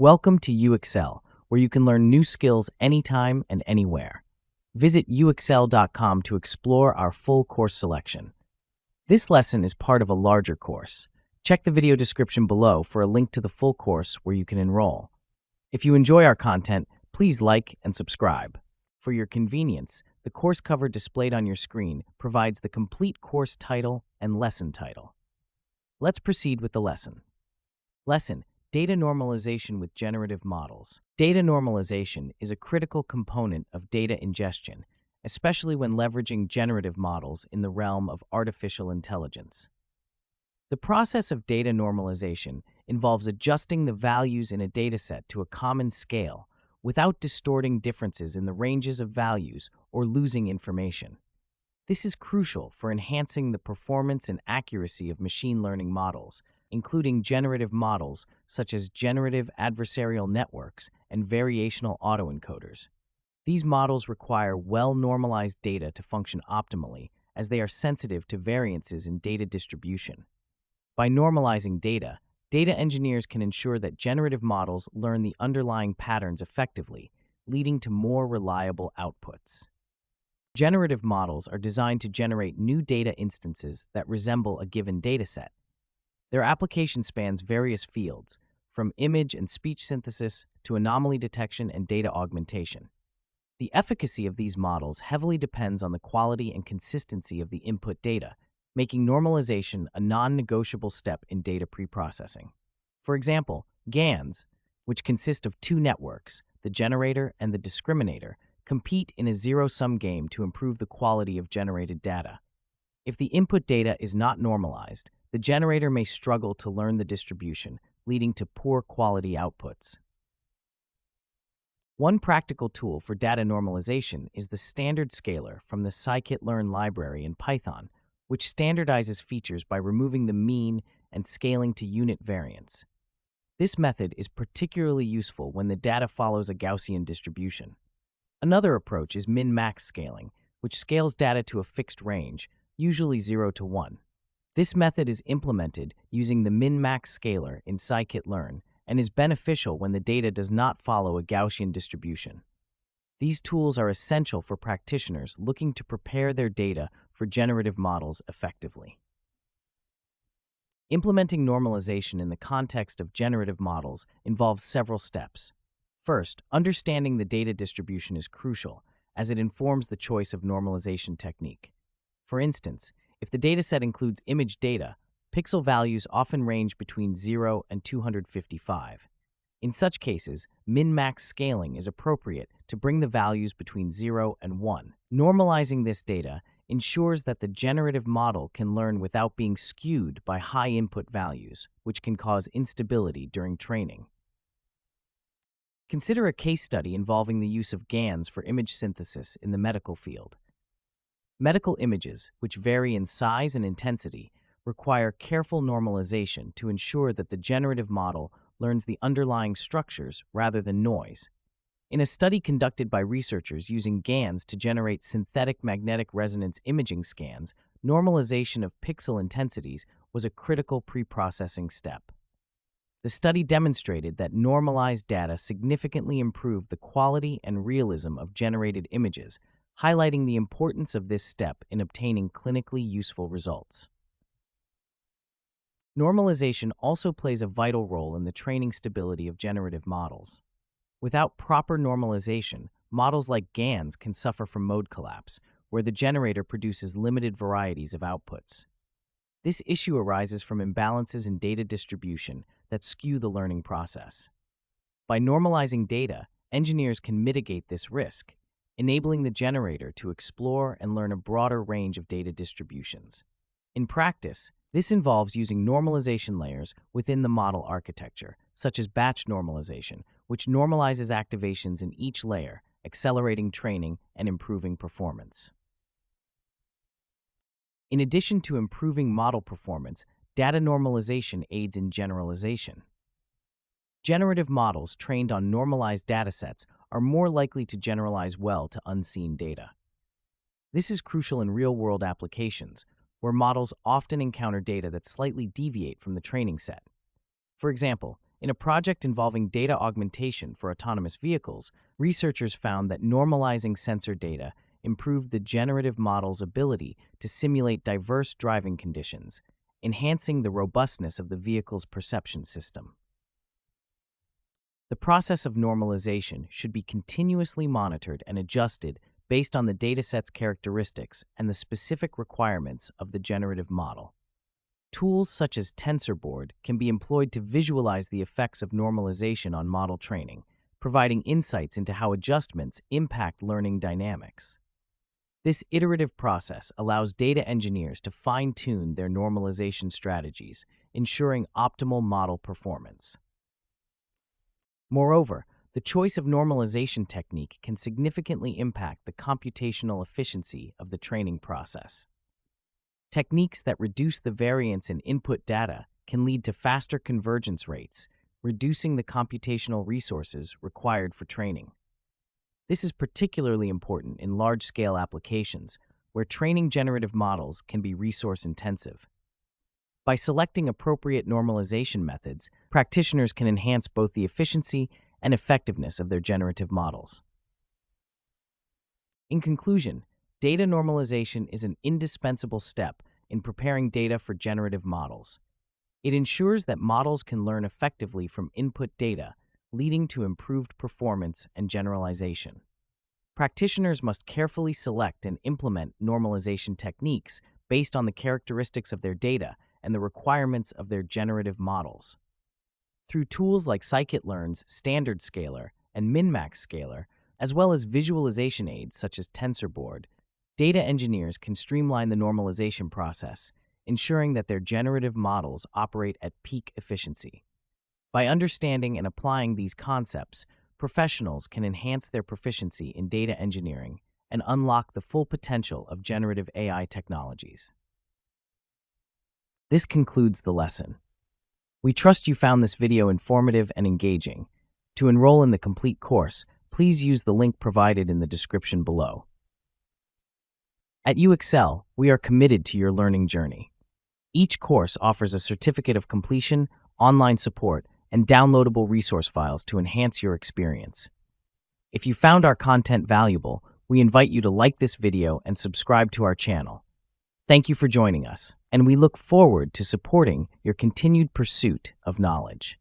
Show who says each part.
Speaker 1: Welcome to UXL, where you can learn new skills anytime and anywhere. Visit uxl.com to explore our full course selection. This lesson is part of a larger course. Check the video description below for a link to the full course where you can enroll. If you enjoy our content, please like and subscribe. For your convenience, the course cover displayed on your screen provides the complete course title and lesson title. Let's proceed with the lesson. Lesson: Data normalization with generative models. Data normalization is a critical component of data ingestion, especially when leveraging generative models in the realm of artificial intelligence. The process of data normalization involves adjusting the values in a dataset to a common scale without distorting differences in the ranges of values or losing information. This is crucial for enhancing the performance and accuracy of machine learning models, including generative models such as generative adversarial networks and variational autoencoders. These models require well-normalized data to function optimally, as they are sensitive to variances in data distribution. By normalizing data, data engineers can ensure that generative models learn the underlying patterns effectively, leading to more reliable outputs. Generative models are designed to generate new data instances that resemble a given dataset. Their application spans various fields, from image and speech synthesis to anomaly detection and data augmentation. The efficacy of these models heavily depends on the quality and consistency of the input data, making normalization a non-negotiable step in data preprocessing. For example, GANs, which consist of two networks, the generator and the discriminator, compete in a zero-sum game to improve the quality of generated data. If the input data is not normalized, the generator may struggle to learn the distribution, leading to poor quality outputs. One practical tool for data normalization is the standard scaler from the scikit-learn library in Python, which standardizes features by removing the mean and scaling to unit variance. This method is particularly useful when the data follows a Gaussian distribution. Another approach is min-max scaling, which scales data to a fixed range, usually 0 to 1. This method is implemented using the min-max scaler in scikit-learn and is beneficial when the data does not follow a Gaussian distribution. These tools are essential for practitioners looking to prepare their data for generative models effectively. Implementing normalization in the context of generative models involves several steps. First, understanding the data distribution is crucial, as it informs the choice of normalization technique. For instance, if the dataset includes image data, pixel values often range between 0 and 255. In such cases, min-max scaling is appropriate to bring the values between 0 and 1. Normalizing this data ensures that the generative model can learn without being skewed by high input values, which can cause instability during training. Consider a case study involving the use of GANs for image synthesis in the medical field. Medical images, which vary in size and intensity, require careful normalization to ensure that the generative model learns the underlying structures rather than noise. In a study conducted by researchers using GANs to generate synthetic magnetic resonance imaging scans, normalization of pixel intensities was a critical preprocessing step. The study demonstrated that normalized data significantly improved the quality and realism of generated images, highlighting the importance of this step in obtaining clinically useful results. Normalization also plays a vital role in the training stability of generative models. Without proper normalization, models like GANs can suffer from mode collapse, where the generator produces limited varieties of outputs. This issue arises from imbalances in data distribution that skew the learning process. By normalizing data, engineers can mitigate this risk, enabling the generator to explore and learn a broader range of data distributions. In practice, this involves using normalization layers within the model architecture, such as batch normalization, which normalizes activations in each layer, accelerating training and improving performance. In addition to improving model performance, data normalization aids in generalization. Generative models trained on normalized datasets are more likely to generalize well to unseen data. This is crucial in real-world applications, where models often encounter data that slightly deviate from the training set. For example, In a project involving data augmentation for autonomous vehicles, researchers found that normalizing sensor data improved the generative model's ability to simulate diverse driving conditions, enhancing the robustness of the vehicle's perception system. The process of normalization should be continuously monitored and adjusted based on the dataset's characteristics and the specific requirements of the generative model. Tools such as TensorBoard can be employed to visualize the effects of normalization on model training, providing insights into how adjustments impact learning dynamics. This iterative process allows data engineers to fine-tune their normalization strategies, ensuring optimal model performance. Moreover, the choice of normalization technique can significantly impact the computational efficiency of the training process. Techniques that reduce the variance in input data can lead to faster convergence rates, reducing the computational resources required for training. This is particularly important in large-scale applications where training generative models can be resource-intensive. By selecting appropriate normalization methods, practitioners can enhance both the efficiency and effectiveness of their generative models. In conclusion, data normalization is an indispensable step in preparing data for generative models. It ensures that models can learn effectively from input data, leading to improved performance and generalization. Practitioners must carefully select and implement normalization techniques based on the characteristics of their data and the requirements of their generative models. Through tools like scikit-learn's standard scaler and min-max scaler, as well as visualization aids such as TensorBoard, data engineers can streamline the normalization process, ensuring that their generative models operate at peak efficiency. By understanding and applying these concepts, professionals can enhance their proficiency in data engineering and unlock the full potential of generative AI technologies. This concludes the lesson. We trust you found this video informative and engaging. To enroll in the complete course, please use the link provided in the description below. At UXL, we are committed to your learning journey. Each course offers a certificate of completion, online support, and downloadable resource files to enhance your experience. If you found our content valuable, we invite you to like this video and subscribe to our channel. Thank you for joining us, and we look forward to supporting your continued pursuit of knowledge.